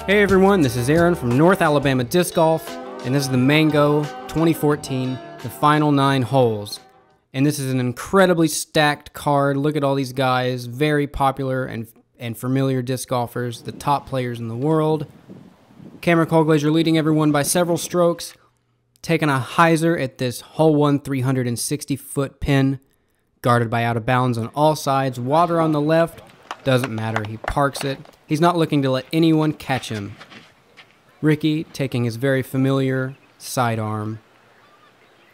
Hey everyone, this is Aaron from North Alabama Disc Golf, and this is the Mango 2014, the final 9 holes. And this is an incredibly stacked card. Look at all these guys, very popular and familiar disc golfers, the top players in the world. Cameron Colglazier leading everyone by several strokes, taking a hyzer at this hole 1 360-foot pin, guarded by out of bounds on all sides, water on the left, doesn't matter, he parks it. He's not looking to let anyone catch him. Ricky taking his very familiar sidearm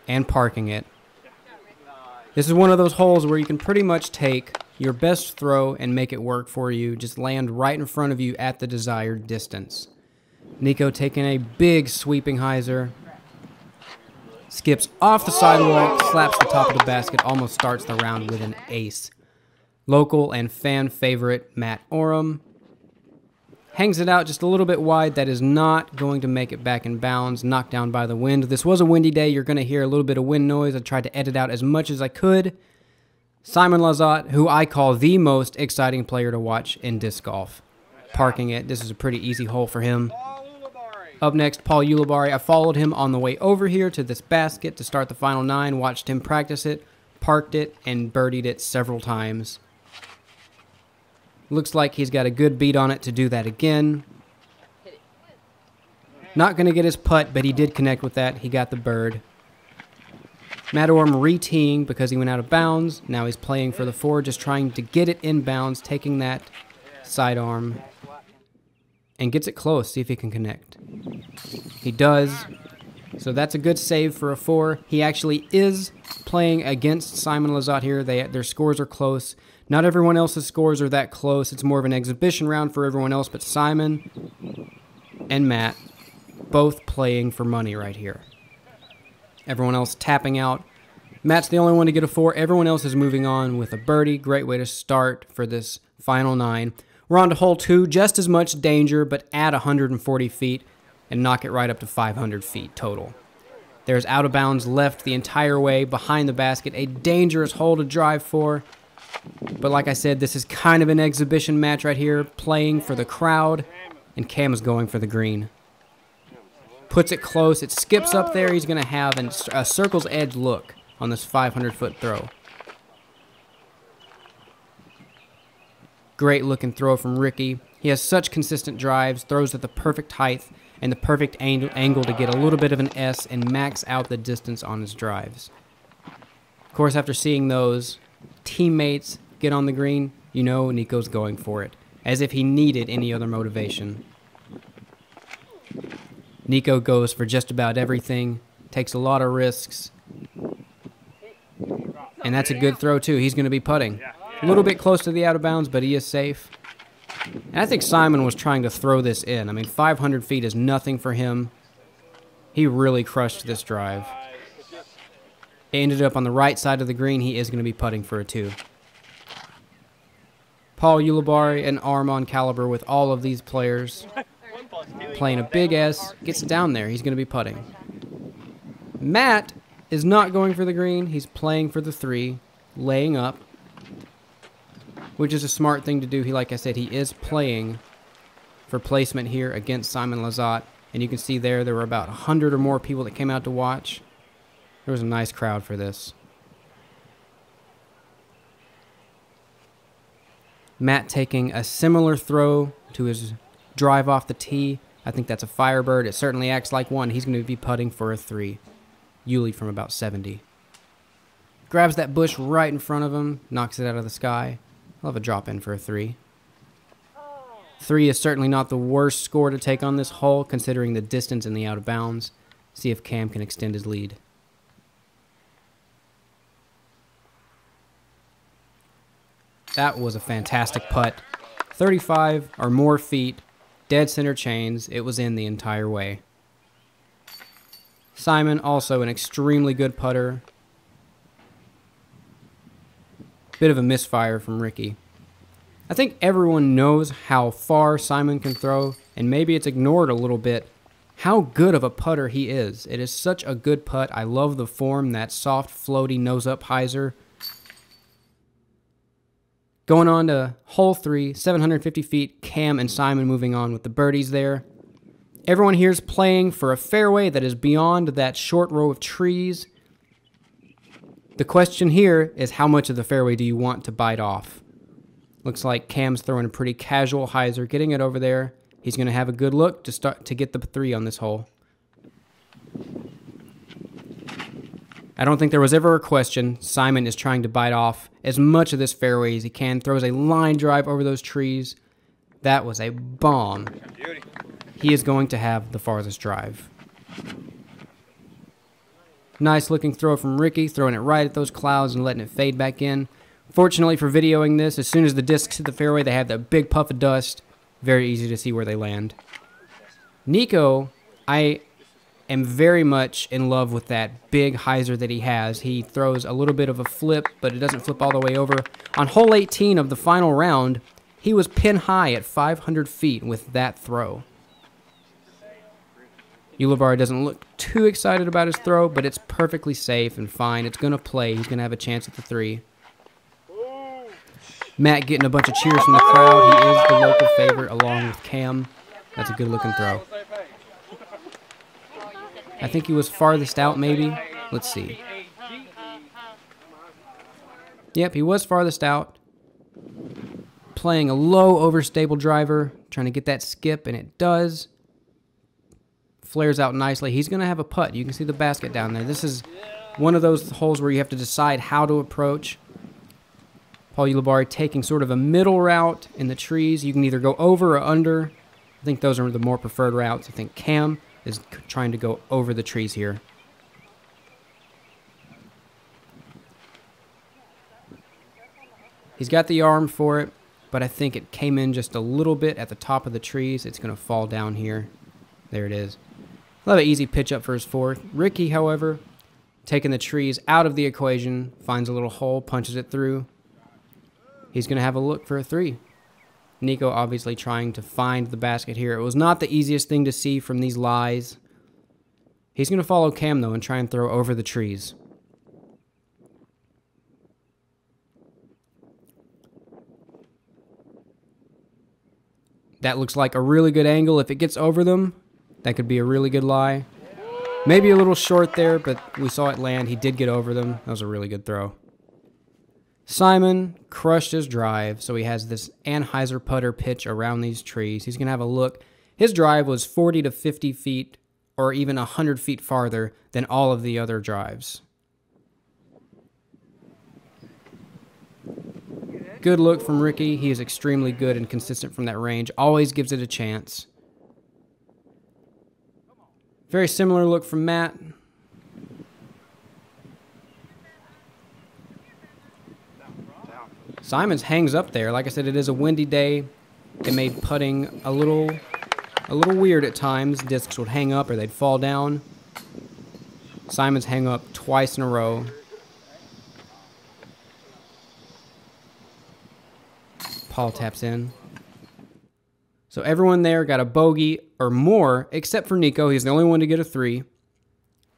and parking it. This is one of those holes where you can pretty much take your best throw and make it work for you. Just land right in front of you at the desired distance. Nico taking a big sweeping hyzer. Skips off the sidewalk, slaps the top of the basket, almost starts the round with an ace. Local and fan favorite Matt Orum hangs it out just a little bit wide. That is not going to make it back in bounds, knocked down by the wind. This was a windy day. You're going to hear a little bit of wind noise. I tried to edit out as much as I could. Simon Lizotte, who I call the most exciting player to watch in disc golf, parking it. This is a pretty easy hole for him. Up next, Paul Ulibarri. I followed him on the way over here to this basket to start the final 9, watched him practice it, parked it, and birdied it several times. Looks like he's got a good beat on it to do that again. Not going to get his putt, but he did connect with that. He got the bird. Matt Orum re-teeing because he went out of bounds. Now he's playing for the 4, just trying to get it in bounds, taking that sidearm. And gets it close, see if he can connect. He does. So that's a good save for a 4. He actually is playing against Simon Lizotte here. Their scores are close. Not everyone else's scores are that close. It's more of an exhibition round for everyone else, but Simon and Matt both playing for money right here. Everyone else tapping out. Matt's the only one to get a 4. Everyone else is moving on with a birdie. Great way to start for this final 9. We're on to hole 2. Just as much danger, but add 140 feet and knock it right up to 500 feet total. There's out of bounds left the entire way behind the basket. A dangerous hole to drive for. But like I said, this is kind of an exhibition match right here, playing for the crowd, and Cam is going for the green. Puts it close, it skips up there. He's going to have a circle's edge look on this 500-foot throw. Great looking throw from Ricky. He has such consistent drives, throws at the perfect height and the perfect angle to get a little bit of an S and max out the distance on his drives. Of course, after seeing those teammates get on the green, you know Nico's going for it, as if he needed any other motivation. Nico goes for just about everything, takes a lot of risks, and that's a good throw too. He's going to be putting. A little bit close to the out of bounds, but he is safe. And I think Simon was trying to throw this in. I mean, 500 feet is nothing for him. He really crushed this drive. It ended up on the right side of the green. He is going to be putting for a 2. Paul Ulibarri and Armand caliber with all of these players. Playing a big S. Gets down there. He's going to be putting. Matt is not going for the green. He's playing for the 3. Laying up. Which is a smart thing to do. Like I said, he is playing for placement here against Simon Lizotte. And you can see there were about 100 or more people that came out to watch. There was a nice crowd for this. Matt taking a similar throw to his drive off the tee. I think that's a Firebird. It certainly acts like one. He's going to be putting for a 3. Uli from about 70. Grabs that bush right in front of him. Knocks it out of the sky. I'll have a drop in for a 3. 3 is certainly not the worst score to take on this hole, considering the distance and the out of bounds. See if Cam can extend his lead. That was a fantastic putt. 35 or more feet, dead center chains. It was in the entire way. Simon, also an extremely good putter. Bit of a misfire from Ricky. I think everyone knows how far Simon can throw, and maybe it's ignored a little bit how good of a putter he is. It is such a good putt. I love the form, that soft, floaty, nose-up hyzer. Going on to hole 3, 750 feet, Cam and Simon moving on with the birdies there. Everyone here is playing for a fairway that is beyond that short row of trees. The question here is, how much of the fairway do you want to bite off? Looks like Cam's throwing a pretty casual hyzer, getting it over there. He's going to have a good look to get the 3 on this hole. I don't think there was ever a question. Simon is trying to bite off as much of this fairway as he can. Throws a line drive over those trees. That was a bomb. He is going to have the farthest drive. Nice looking throw from Ricky, throwing it right at those clouds and letting it fade back in. Fortunately for videoing this, as soon as the discs hit the fairway, they have that big puff of dust. Very easy to see where they land. Nico, I am very much in love with that big hyzer that he has. He throws a little bit of a flip, but it doesn't flip all the way over. On hole 18 of the final round, he was pin high at 500 feet with that throw. Ulibarri doesn't look too excited about his throw, but it's perfectly safe and fine. It's going to play. He's going to have a chance at the 3. Matt getting a bunch of cheers from the crowd. He is the local favorite along with Cam. That's a good looking throw. I think he was farthest out maybe. Let's see. Yep, he was farthest out. Playing a low overstable driver. Trying to get that skip, and it does. Flares out nicely. He's going to have a putt. You can see the basket down there. This is one of those holes where you have to decide how to approach. Paul Ulibarri taking sort of a middle route in the trees. You can either go over or under. I think those are the more preferred routes. I think Cam is trying to go over the trees here. He's got the arm for it, but I think it came in just a little bit at the top of the trees. It's going to fall down here. There it is. He'll have an easy pitch up for his 4th. Ricky, however, taking the trees out of the equation, finds a little hole, punches it through. He's going to have a look for a 3. Nico obviously trying to find the basket here. It was not the easiest thing to see from these lies. He's going to follow Cam, though, and try and throw over the trees. That looks like a really good angle. If it gets over them, that could be a really good lie. Maybe a little short there, but we saw it land. He did get over them. That was a really good throw. Simon crushed his drive, so he has this Anheuser putter pitch around these trees. He's going to have a look. His drive was 40 to 50 feet or even 100 feet farther than all of the other drives. Good look from Ricky. He is extremely good and consistent from that range. Always gives it a chance. Very similar look from Matt. Simons hangs up there. Like I said, it is a windy day. It made putting a little weird at times. Discs would hang up or they'd fall down. Simons hang up twice in a row. Paul taps in. So everyone there got a bogey or more, except for Nico. He's the only one to get a 3.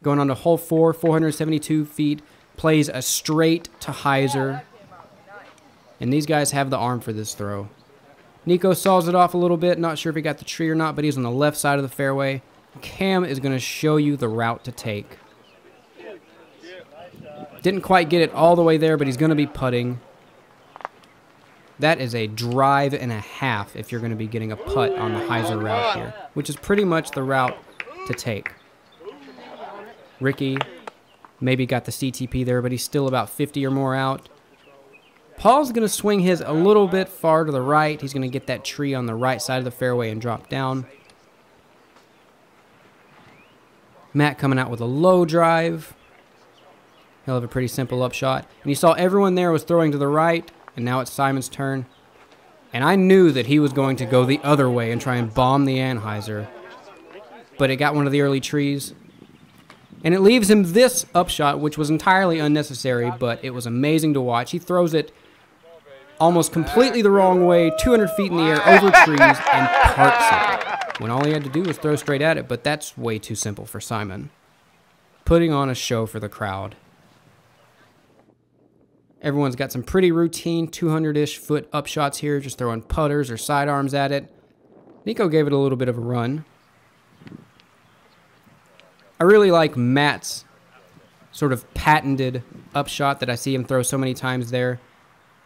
Going on to hole 4, 472 feet. Plays a straight to hyzer. And these guys have the arm for this throw. Nico saws it off a little bit. Not sure if he got the tree or not, but he's on the left side of the fairway. Cam is going to show you the route to take. Didn't quite get it all the way there, but he's going to be putting. That is a drive and a half if you're going to be getting a putt on the hyzer route here, which is pretty much the route to take. Ricky maybe got the CTP there, but he's still about 50 or more out. Paul's going to swing his a little bit far to the right. He's going to get that tree on the right side of the fairway and drop down. Matt coming out with a low drive. He'll have a pretty simple upshot. And you saw everyone there was throwing to the right. And now it's Simon's turn. And I knew that he was going to go the other way and try and bomb the Anheuser. But it got one of the early trees. And it leaves him this upshot, which was entirely unnecessary, but it was amazing to watch. He throws it almost completely the wrong way, 200 feet in the air, over trees, and parks it. When all he had to do was throw straight at it, but that's way too simple for Simon. Putting on a show for the crowd. Everyone's got some pretty routine 200-ish foot upshots here, just throwing putters or sidearms at it. Nico gave it a little bit of a run. I really like Matt's sort of patented upshot that I see him throw so many times there.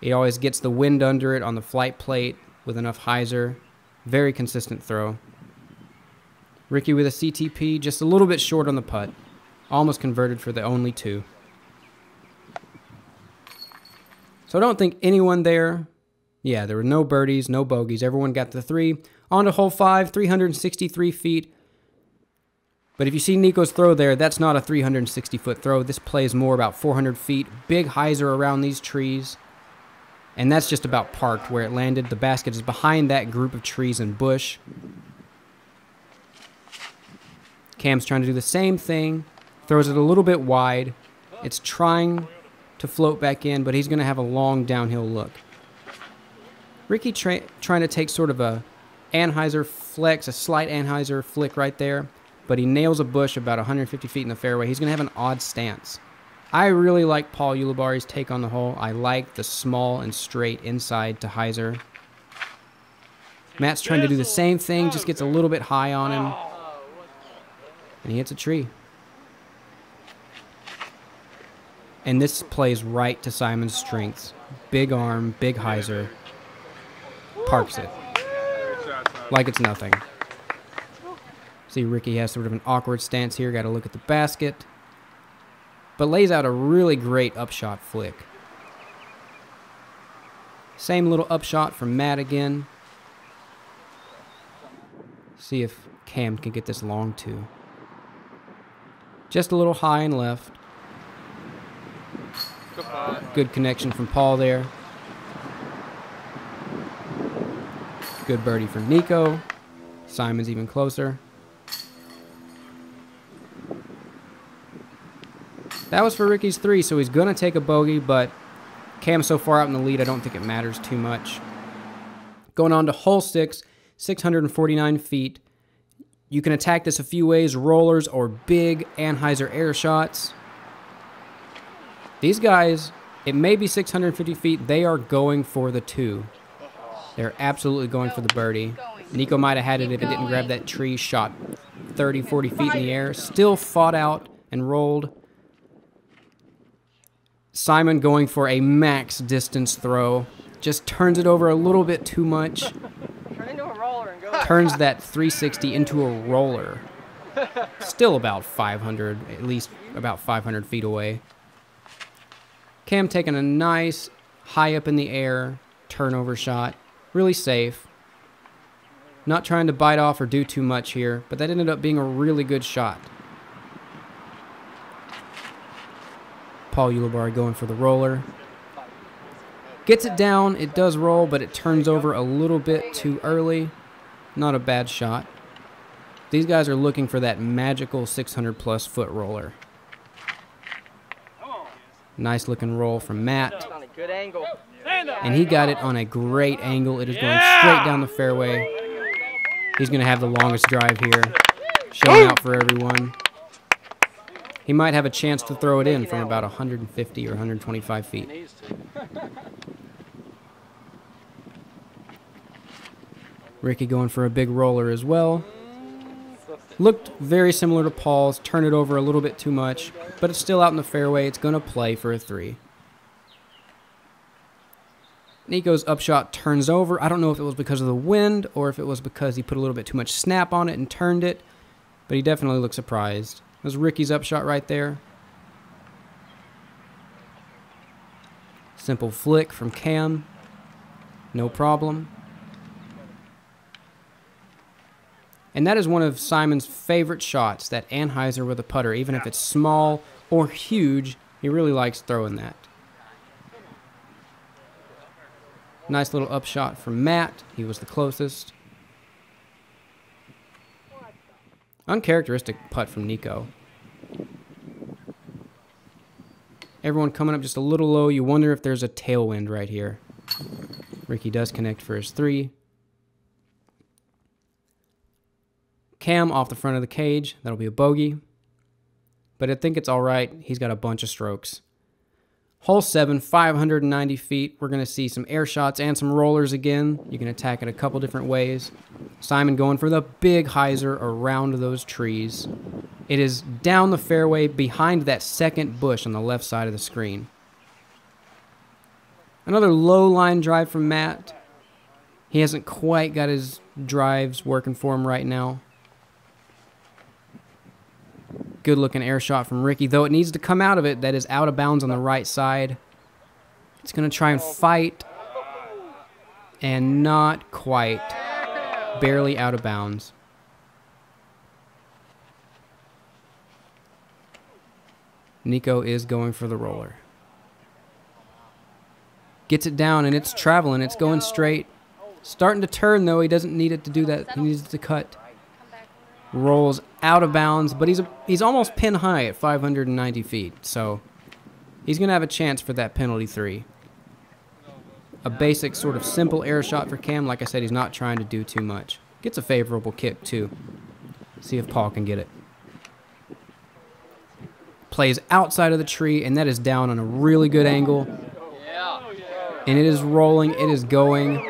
He always gets the wind under it on the flight plate with enough hyzer. Very consistent throw. Ricky with a CTP, just a little bit short on the putt. Almost converted for the only 2. So I don't think anyone there... Yeah, there were no birdies, no bogeys. Everyone got the 3. On to hole 5, 363 feet. But if you see Nico's throw there, that's not a 360-foot throw. This plays more about 400 feet. Big hyzer around these trees. And that's just about parked where it landed. The basket is behind that group of trees and bush. Cam's trying to do the same thing. Throws it a little bit wide. It's trying to float back in, but he's going to have a long downhill look. Ricky trying to take sort of a anhyzer flex, a slight anhyzer flick right there, but he nails a bush about 150 feet in the fairway. He's going to have an odd stance. I really like Paul Ulibarri's take on the hole. I like the small and straight inside to hyzer. Matt's trying to do the same thing, just gets a little bit high on him. And he hits a tree. And this plays right to Simon's strengths. Big arm, big hyzer. Parks it. Like it's nothing. See, Ricky has sort of an awkward stance here. Got to look at the basket. But lays out a really great upshot flick. Same little upshot from Matt again. See if Cam can get this long too. Just a little high and left. Good connection from Paul there. Good birdie from Nico. Simon's even closer. That was for Ricky's 3, so he's going to take a bogey, but Cam's so far out in the lead, I don't think it matters too much. Going on to hole 6, 649 feet. You can attack this a few ways, rollers or big anhyzer air shots. These guys, it may be 650 feet, they are going for the 2. They're absolutely going for the birdie. Nico might have had it if it didn't grab that tree, shot 30, 40 feet in the air. Still fought out and rolled. Simon going for a max distance throw. Just turns it over a little bit too much. Turns that 360 into a roller. Still about 500, at least about 500 feet away. Cam taking a nice, high up in the air, turnover shot. Really safe. Not trying to bite off or do too much here, but that ended up being a really good shot. Paul Ulibarri going for the roller. Gets it down, it does roll, but it turns over a little bit too early. Not a bad shot. These guys are looking for that magical 600-plus foot roller. Nice looking roll from Matt. And he got it on a great angle. It is going straight down the fairway. He's going to have the longest drive here. Showing out for everyone. He might have a chance to throw it in from about 150 or 125 feet. Ricky going for a big roller as well. Looked very similar to Paul's. Turned it over a little bit too much, but it's still out in the fairway. It's going to play for a 3. Nico's upshot turns over. I don't know if it was because of the wind or if it was because he put a little bit too much snap on it and turned it, but he definitely looked surprised. That was Ricky's upshot right there. Simple flick from Cam. No problem. And that is one of Simon's favorite shots, that anhyzer with a putter. Even if it's small or huge, he really likes throwing that. Nice little upshot from Matt. He was the closest. Uncharacteristic putt from Nico. Everyone coming up just a little low. You wonder if there's a tailwind right here. Ricky does connect for his 3. Cam off the front of the cage. That'll be a bogey. But I think it's all right. He's got a bunch of strokes. Hole 7, 590 feet. We're going to see some air shots and some rollers again. You can attack it a couple different ways. Simon going for the big hyzer around those trees. It is down the fairway behind that second bush on the left side of the screen. Another low line drive from Matt. He hasn't quite got his drives working for him right now. Good looking air shot from Ricky, though it needs to come out of it. That is out of bounds on the right side. It's going to try and fight. And not quite. Barely out of bounds. Nico is going for the roller. Gets it down and it's traveling. It's going straight. Starting to turn though. He doesn't need it to do that. He needs it to cut. Rolls out of bounds, but he's almost pin high at 590 feet. So he's going to have a chance for that penalty 3. A basic sort of simple air shot for Cam. Like I said, he's not trying to do too much. Gets a favorable kick too. See if Paul can get it. Plays outside of the tree, and that is down on a really good angle. And it is rolling. It is going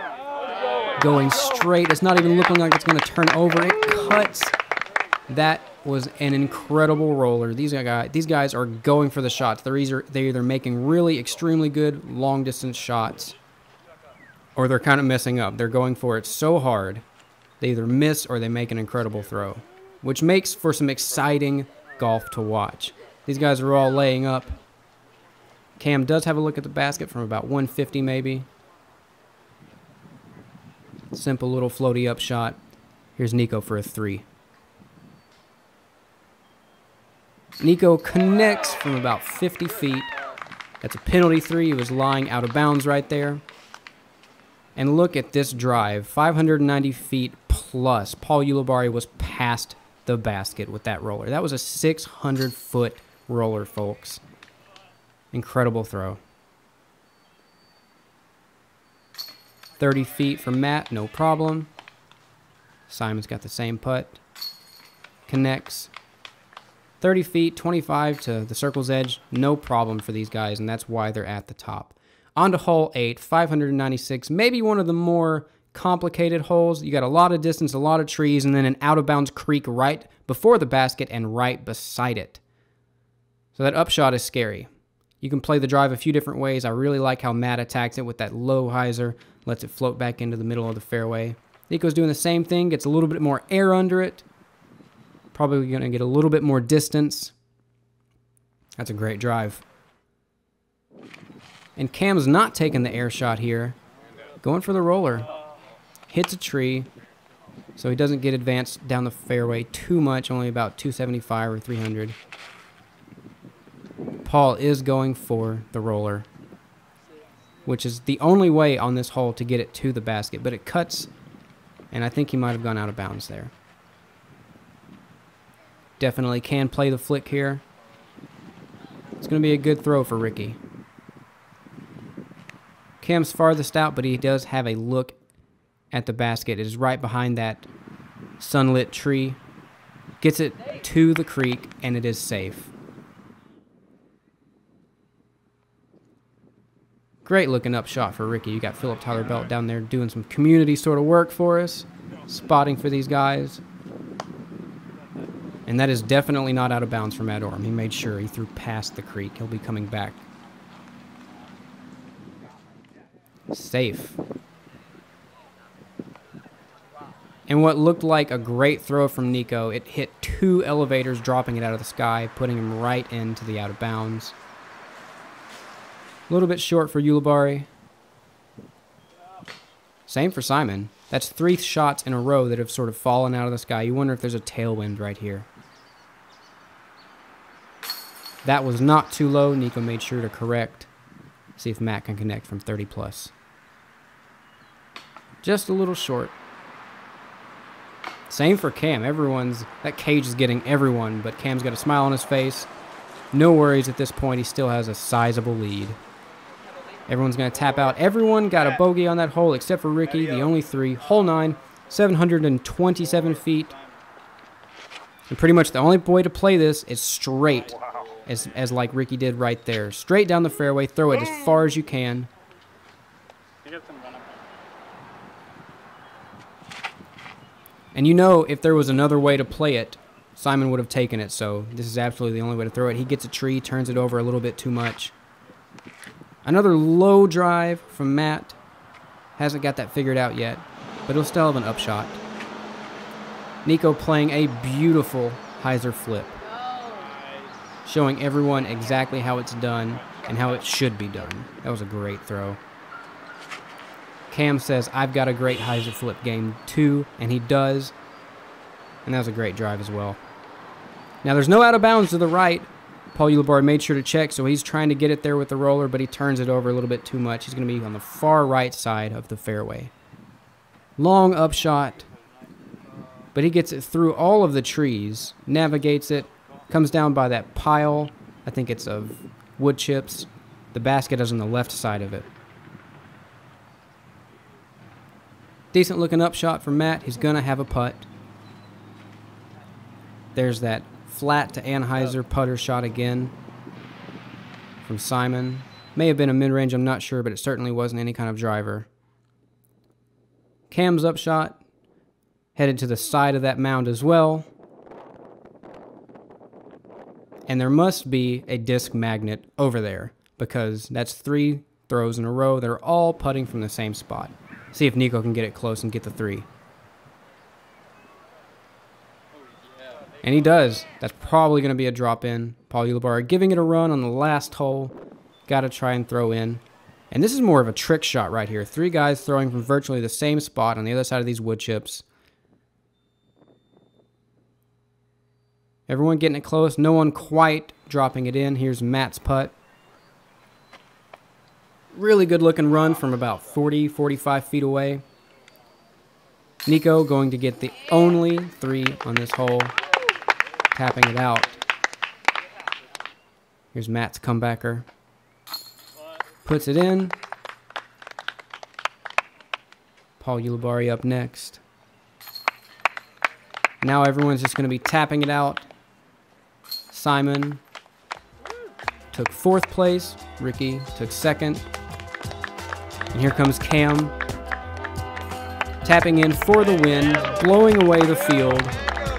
straight. It's not even looking like it's going to turn over. It cuts. That was an incredible roller. These guys are going for the shots. They're either making really extremely good long-distance shots, or they're kind of messing up. They're going for it so hard. They either miss or they make an incredible throw, which makes for some exciting golf to watch. These guys are all laying up. Cam does have a look at the basket from about 150 maybe. Simple little floaty up shot. Here's Nico for a 3. Nico connects from about 50 feet. That's a penalty 3. He was lying out of bounds right there. And look at this drive. 590 feet plus. Paul Ulibarri was past the basket with that roller. That was a 600-foot roller, folks. Incredible throw. 30 feet from Matt, no problem. Simon's got the same putt. Connects. 30 feet, 25 to the circle's edge, no problem for these guys, and that's why they're at the top. On to hole 8, 596, maybe one of the more complicated holes. You got a lot of distance, a lot of trees, and then an out-of-bounds creek right before the basket and right beside it. So that upshot is scary. You can play the drive a few different ways. I really like how Matt attacks it with that low hyzer, lets it float back into the middle of the fairway. Nico's doing the same thing, gets a little bit more air under it. Probably going to get a little bit more distance. That's a great drive. And Cam's not taking the air shot here. Going for the roller. Hits a tree. So he doesn't get advanced down the fairway too much. Only about 275 or 300. Paul is going for the roller, which is the only way on this hole to get it to the basket. But it cuts, and I think he might have gone out of bounds there. Definitely can play the flick here. It's going to be a good throw for Ricky. Cam's farthest out, but he does have a look at the basket. It is right behind that sunlit tree. Gets it to the creek, and it is safe. Great looking up shot for Ricky. You got Philip Tyler Belt down there doing some community sort of work for us. Spotting for these guys. And that is definitely not out of bounds for Matt Orum. He made sure he threw past the creek. He'll be coming back. Safe. And what looked like a great throw from Nico, it hit 2 elevators, dropping it out of the sky, putting him right into the out of bounds. A little bit short for Ulibarri. Same for Simon. That's 3 shots in a row that have sort of fallen out of the sky. You wonder if there's a tailwind right here. That was not too low. Nico made sure to correct. See if Matt can connect from 30 plus. Just a little short. Same for Cam. That cage is getting everyone, but Cam's got a smile on his face. No worries at this point. He still has a sizable lead. Everyone's going to tap out. Everyone got a bogey on that hole except for Ricky, the only 3. Hole 9, 727 feet. And pretty much the only way to play this is straight. as like Ricky did right there. Straight down the fairway, throw it as far as you can. And you know, if there was another way to play it, Simon would have taken it, so this is absolutely the only way to throw it. He gets a tree, turns it over a little bit too much. Another low drive from Matt. Hasn't got that figured out yet, but he'll still have an upshot. Nico playing a beautiful hyzer flip, showing everyone exactly how it's done and how it should be done. That was a great throw. Cam says, I've got a great hyzer flip game too, and he does. And that was a great drive as well. Now there's no out of bounds to the right. Paul Ulibarri made sure to check, so he's trying to get it there with the roller, but he turns it over a little bit too much. He's going to be on the far right side of the fairway. Long upshot, but he gets it through all of the trees, navigates it, comes down by that pile. I think it's of wood chips. The basket is on the left side of it. Decent looking upshot from Matt. He's going to have a putt. There's that flat to Anheuser putter shot again from Simon. May have been a mid-range, I'm not sure, but it certainly wasn't any kind of driver. Cam's upshot headed to the side of that mound as well. And there must be a disc magnet over there because that's 3 throws in a row. They're all putting from the same spot. See if Nico can get it close and get the 3. And he does. That's probably going to be a drop in. Paul Ulibarri giving it a run on the last hole. Got to try and throw in. And this is more of a trick shot right here. 3 guys throwing from virtually the same spot on the other side of these wood chips. Everyone getting it close. No one quite dropping it in. Here's Matt's putt. Really good looking run from about 40, 45 feet away. Nico going to get the only 3 on this hole. Tapping it out. Here's Matt's comebacker. Puts it in. Paul Ulibarri up next. Now everyone's just going to be tapping it out. Simon took 4th place. Ricky took 2nd. And here comes Cam. Tapping in for the win. Blowing away the field.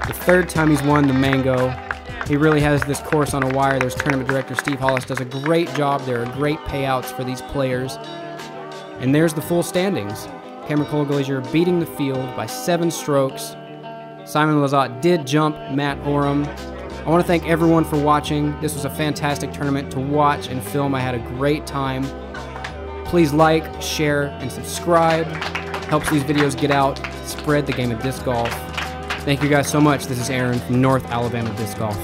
The 3rd time he's won the Mango. He really has this course on a wire. There's tournament director Steve Hollis does a great job. There are great payouts for these players. And there's the full standings. Cameron Colglazier beating the field by 7 strokes. Simon Lizotte did jump Matt Orum. I want to thank everyone for watching. This was a fantastic tournament to watch and film. I had a great time. Please like, share, and subscribe. Helps these videos get out, spread the game of disc golf. Thank you guys so much. This is Aaron from North Alabama Disc Golf.